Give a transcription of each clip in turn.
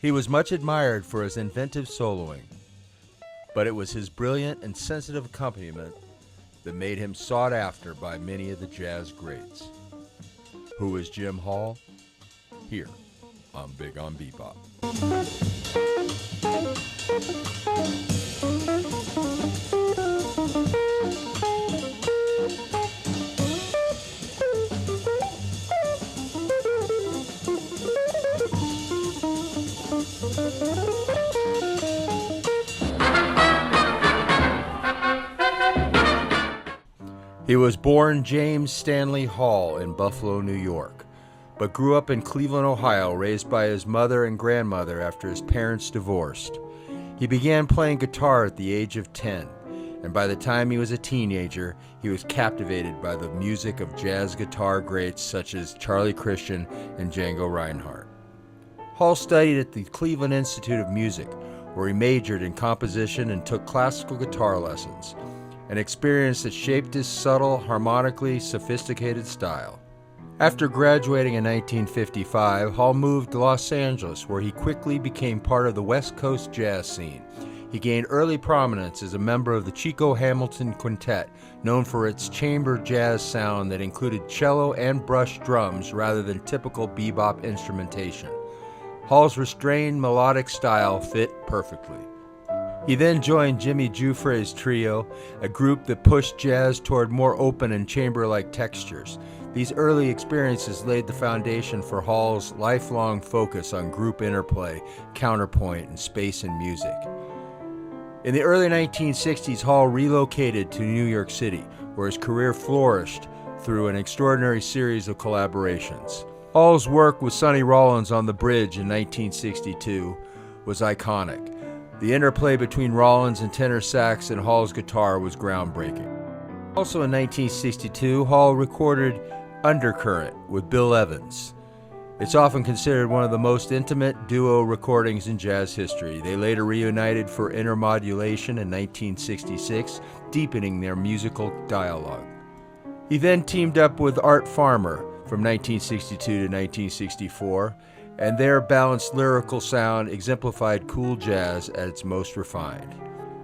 He was much admired for his inventive soloing, but it was his brilliant and sensitive accompaniment that made him sought after by many of the jazz greats. Who is Jim Hall? Here on Big on Bebop. He was born James Stanley Hall in Buffalo, New York, but grew up in Cleveland, Ohio, raised by his mother and grandmother after his parents divorced. He began playing guitar at the age of 10, and by the time he was a teenager, he was captivated by the music of jazz guitar greats such as Charlie Christian and Django Reinhardt. Hall studied at the Cleveland Institute of Music, where he majored in composition and took classical guitar lessons, an experience that shaped his subtle, harmonically sophisticated style. After graduating in 1955, Hall moved to Los Angeles, where he quickly became part of the West Coast jazz scene. He gained early prominence as a member of the Chico Hamilton Quintet, known for its chamber jazz sound that included cello and brush drums rather than typical bebop instrumentation. Hall's restrained melodic style fit perfectly. He then joined Jimmy Giuffre's trio, a group that pushed jazz toward more open and chamber-like textures. These early experiences laid the foundation for Hall's lifelong focus on group interplay, counterpoint, and space in music. In the early 1960s, Hall relocated to New York City, where his career flourished through an extraordinary series of collaborations. Hall's work with Sonny Rollins on The Bridge in 1962 was iconic. The interplay between Rollins and tenor sax and Hall's guitar was groundbreaking. Also in 1962, Hall recorded Undercurrent with Bill Evans. It's often considered one of the most intimate duo recordings in jazz history. They later reunited for Intermodulation in 1966, deepening their musical dialogue. He then teamed up with Art Farmer from 1962 to 1964, and their balanced lyrical sound exemplified cool jazz at its most refined.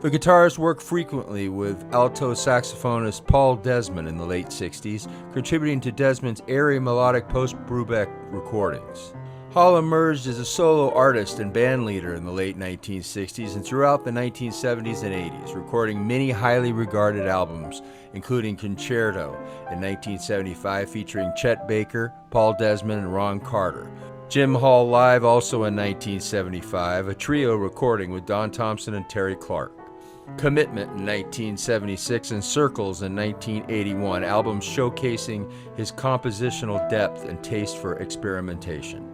The guitarist worked frequently with alto saxophonist Paul Desmond in the late 60s, contributing to Desmond's airy melodic post-Brubeck recordings. Hall emerged as a solo artist and bandleader in the late 1960s and throughout the 1970s and 80s, recording many highly regarded albums, including Concerto in 1975 featuring Chet Baker, Paul Desmond, and Ron Carter. Jim Hall Live also in 1975, a trio recording with Don Thompson and Terry Clark. Commitment in 1976 and Circles in 1981, albums showcasing his compositional depth and taste for experimentation.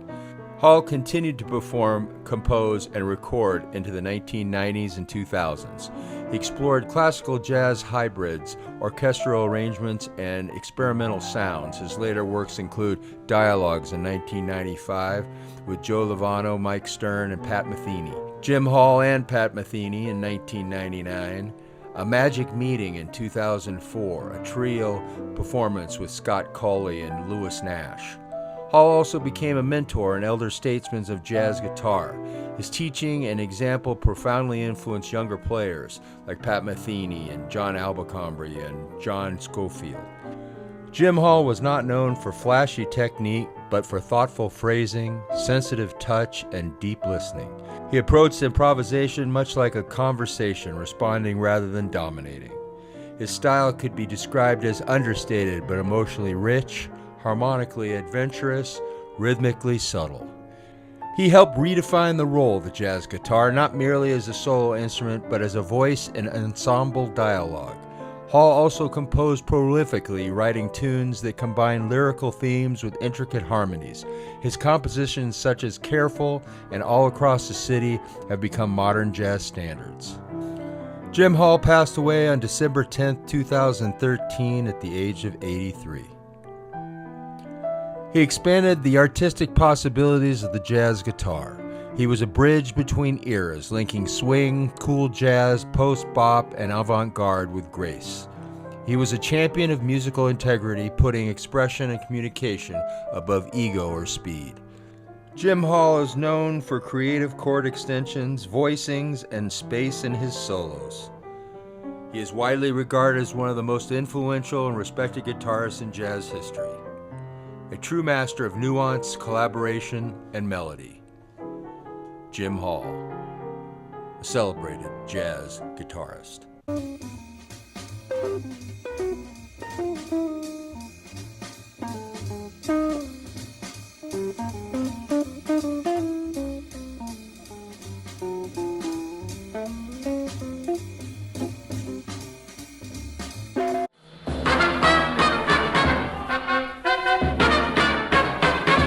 Hall continued to perform, compose, and record into the 1990s and 2000s. He explored classical jazz hybrids, orchestral arrangements, and experimental sounds. His later works include Dialogues in 1995 with Joe Lovano, Mike Stern, and Pat Metheny. Jim Hall and Pat Metheny in 1999. A Magic Meeting in 2004, a trio performance with Scott Colley and Lewis Nash. Hall also became a mentor and elder statesman of jazz guitar. His teaching and example profoundly influenced younger players like Pat Metheny and John Abercrombie and John Scofield. Jim Hall was not known for flashy technique, but for thoughtful phrasing, sensitive touch, and deep listening. He approached improvisation much like a conversation, responding rather than dominating. His style could be described as understated but emotionally rich, harmonically adventurous, rhythmically subtle. He helped redefine the role of the jazz guitar, not merely as a solo instrument, but as a voice and ensemble dialogue. Hall also composed prolifically, writing tunes that combine lyrical themes with intricate harmonies. His compositions such as Careful and All Across the City have become modern jazz standards. Jim Hall passed away on December 10, 2013 at the age of 83. He expanded the artistic possibilities of the jazz guitar. He was a bridge between eras, linking swing, cool jazz, post-bop, and avant-garde with grace. He was a champion of musical integrity, putting expression and communication above ego or speed. Jim Hall is known for creative chord extensions, voicings, and space in his solos. He is widely regarded as one of the most influential and respected guitarists in jazz history. A true master of nuance, collaboration, and melody. Jim Hall, a celebrated jazz guitarist.